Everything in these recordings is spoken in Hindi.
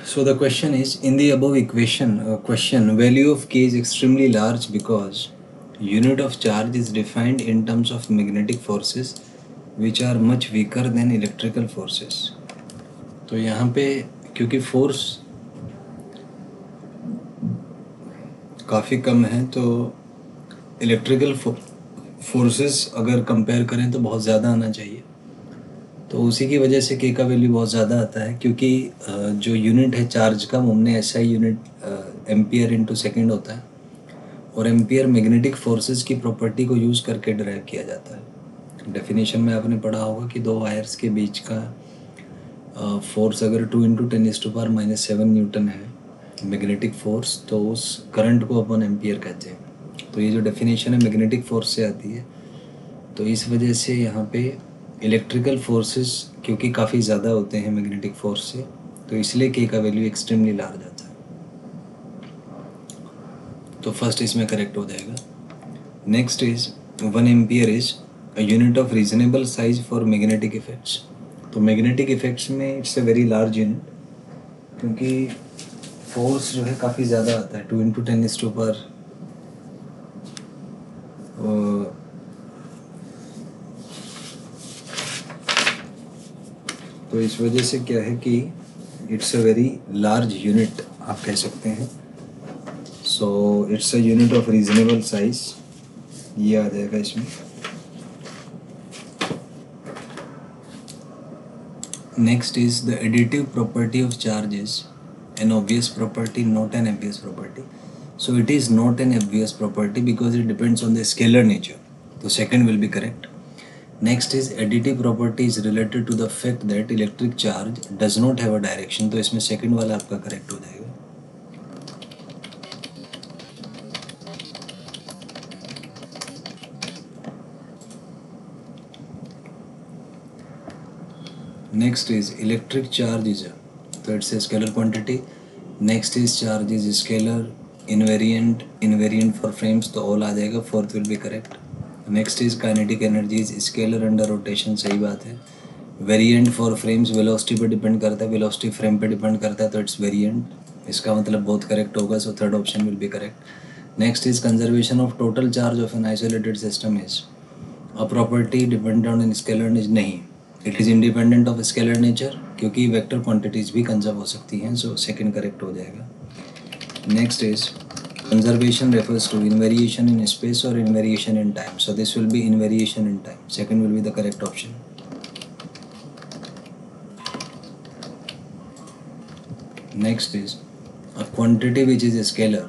So the question is, in the above question, value of K is extremely large because unit of charge is defined in terms of magnetic forces which are much weaker than electrical forces. तो यहाँ पे क्योंकि फोर्स काफ़ी कम है तो इलेक्ट्रिकल फोर्सेस अगर कंपेयर करें तो बहुत ज़्यादा आना चाहिए, तो उसी की वजह से के का वैल्यू बहुत ज़्यादा आता है। क्योंकि जो यूनिट है चार्ज का, हमने ऐसा यूनिट एम्पियर इंटू सेकेंड होता है, और एम्पियर मैग्नेटिक फोर्सेस की प्रॉपर्टी को यूज़ करके ड्राइव किया जाता है। डेफिनेशन में आपने पढ़ा होगा कि दो वायर्स के बीच का फोर्स अगर 2 × 10⁻⁻7 न्यूटन है मैग्नेटिक फोर्स, तो उस करंट को अपन एम्पियर कहते हैं। तो ये जो डेफिनेशन है मैग्नेटिक फोर्स से आती है, तो इस वजह से यहाँ पे इलेक्ट्रिकल फोर्सेस क्योंकि काफ़ी ज़्यादा होते हैं मैग्नेटिक फोर्स से, तो इसलिए के का वैल्यू एक्सट्रीमली लार्ज आता है। तो फर्स्ट इसमें करेक्ट हो जाएगा। Next is 1 ampere is a unit of reasonable size for magnetic effects. तो मैग्नेटिक इफेक्ट्स में it's a very large unit, क्योंकि फोर्स जो है काफ़ी ज़्यादा आता है, 2 × 10⁻⁻, तो इस वजह से क्या है कि it's a very large unit आप कह सकते हैं। So it's a unit of reasonable size, ये आ जाएगा इसमें। Next is the additive property of charge is an obvious property, not an obvious property. So it is not an obvious property because it depends on the scalar nature, तो second will be correct. Next is additive property is related to the fact that electric charge does not have a direction, तो इसमें सेकंड वाला आपका करेक्ट हो जाएगा। Next is electric charge is तो it's a scalar quantity. Next is charge is scalar, invariant for frames, तो ऑल आ जाएगा, fourth will be correct. Next is kinetic energy is scalar under rotation, सही बात है। वेरिएंट फॉर फ्रेम्स वेलोसिटी पे डिपेंड करता है, वेलोसिटी फ्रेम पे डिपेंड करता है, तो इट्स वेरिएंट, इसका मतलब बहुत करेक्ट होगा, so third option will be correct. Next is conservation of total charge of an isolated system is a property dependent on scalar nature, नहीं, it is independent of scalar nature, क्योंकि वेक्टर क्वांटिटीज़ भी कंजर्व हो सकती हैं, सो सेकंड करेक्ट हो जाएगा। Next is conservation refers to invariation in space or invariation in time, so this will be invariation in time, second will be the correct option. Next is a quantity which is a scalar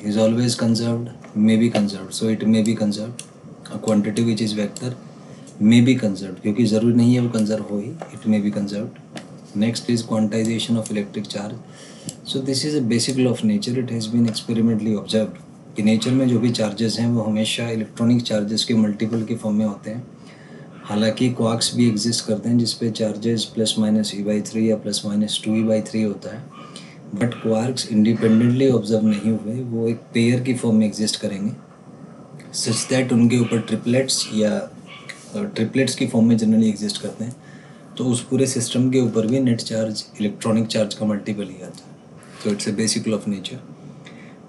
is always conserved, may be conserved, so it may be conserved. A quantity which is vector may be conserved, क्योंकि ज़रूरी नहीं है वो कंजर्व हो ही, it may be conserved. Next is quantization of electric charge. So this is a basic law of nature. It has been experimentally observed कि नेचर में जो भी चार्जेस हैं वो हमेशा इलेक्ट्रॉनिक चार्जेस के मल्टीपल के फॉर्म में होते हैं। हालांकि क्वार्क्स भी एग्जिस्ट करते हैं जिसपे चार्जेस +-e/3 या +-2e/3 होता है, बट क्वार्क्स इंडिपेंडेंटली ऑब्जर्व नहीं हुए, वो एक पेयर की फॉर्म में एग्जिस्ट करेंगे, सच दैट उनके ऊपर ट्रिपलेट्स या ट्रिपलेट्स की फॉर्म में जनरली एग्जिस्ट करते हैं, तो उस पूरे सिस्टम के ऊपर भी नेट चार्ज इलेक्ट्रॉनिक चार्ज का मल्टीपल ही आता है। तो it's a basic law of nature.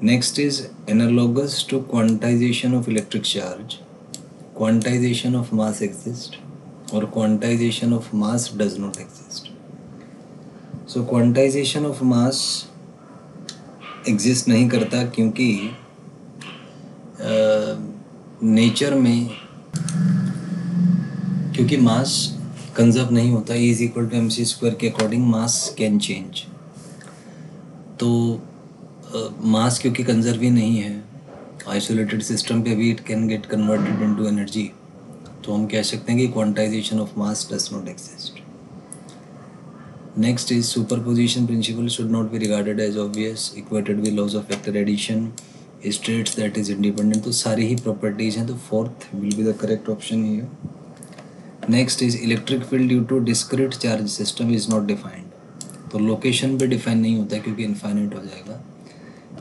Next is analogous to quantization of electric charge, quantization of mass exist और quantization of mass does not exist. So quantization of mass exist नहीं करता क्योंकि नेचर में, क्योंकि मास कंजर्व नहीं होता, E = mc² के अकॉर्डिंग मास कैन चेंज। तो मास क्योंकि कंजर्व ही नहीं है आइसोलेटेड सिस्टम पे भी, it can get converted into energy, तो हम कह सकते हैं कि quantization of mass does not exist. Next is superposition principle should not be regarded as obvious, equated with laws of vector addition, states that is independent, तो सारी ही प्रॉपर्टीज हैं, तो fourth will be the correct option here. Next is electric field due to discrete charge system is not defined, तो लोकेशन पे डिफाइन नहीं होता है क्योंकि इनफाइनाइट हो जाएगा।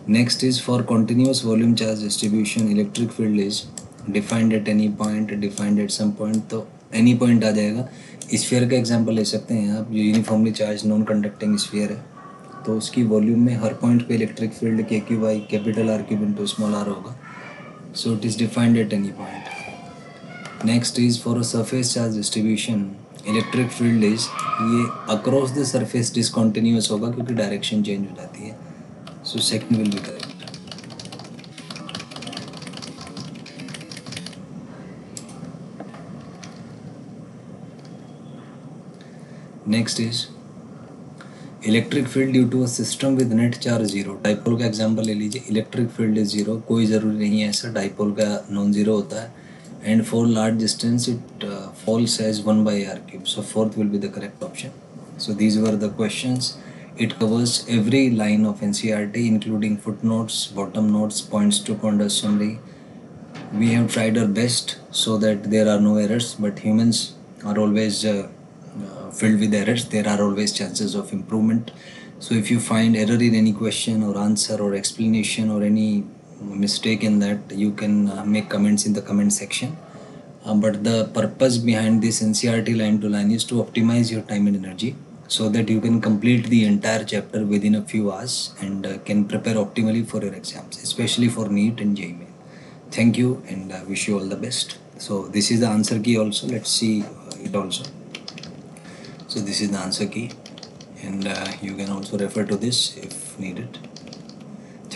Next is for continuous volume charge distribution electric field is defined at any point, defined at some point, तो एनी पॉइंट आ जाएगा। स्फीयर का एग्जांपल ले सकते हैं आप, जो uniformly charge non conducting sphere है, तो उसकी वॉल्यूम में हर पॉइंट पे इलेक्ट्रिक फील्ड के Q by capital R cube into small R होगा. So it is defined at any point. Next is for a surface charge distribution electric field is, ये अक्रॉस द सरफेस डिसकॉन्टिन्यूस होगा क्योंकि डायरेक्शन चेंज हो जाती है. So second will be correct. Next is electric field due to a system with net charge zero. Dipole का एग्जांपल ले लीजिए. इलेक्ट्रिक फील्ड इज जीरो, कोई ज़रूरी नहीं है ऐसा, डाइपोल का नॉन जीरो होता है. And for large distance it falls as 1/r³. So fourth will be the correct option. So these were the questions. It covers every line of NCERT including footnotes, bottom notes, points to ponder summary. We have tried our best so that there are no errors, but humans are always filled with errors. There are always chances of improvement. So if you find error in any question or answer or explanation or any mistake in that, you can make comments in the comment section. But the purpose behind this NCERT line to line is to optimize your time and energy so that you can complete the entire chapter within a few hours and can prepare optimally for your exams, especially for NEET and JEE Main. Thank you and wish you all the best. So this is the answer key also. Let's see it also. So this is the answer key and you can also refer to this if needed.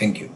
Thank you.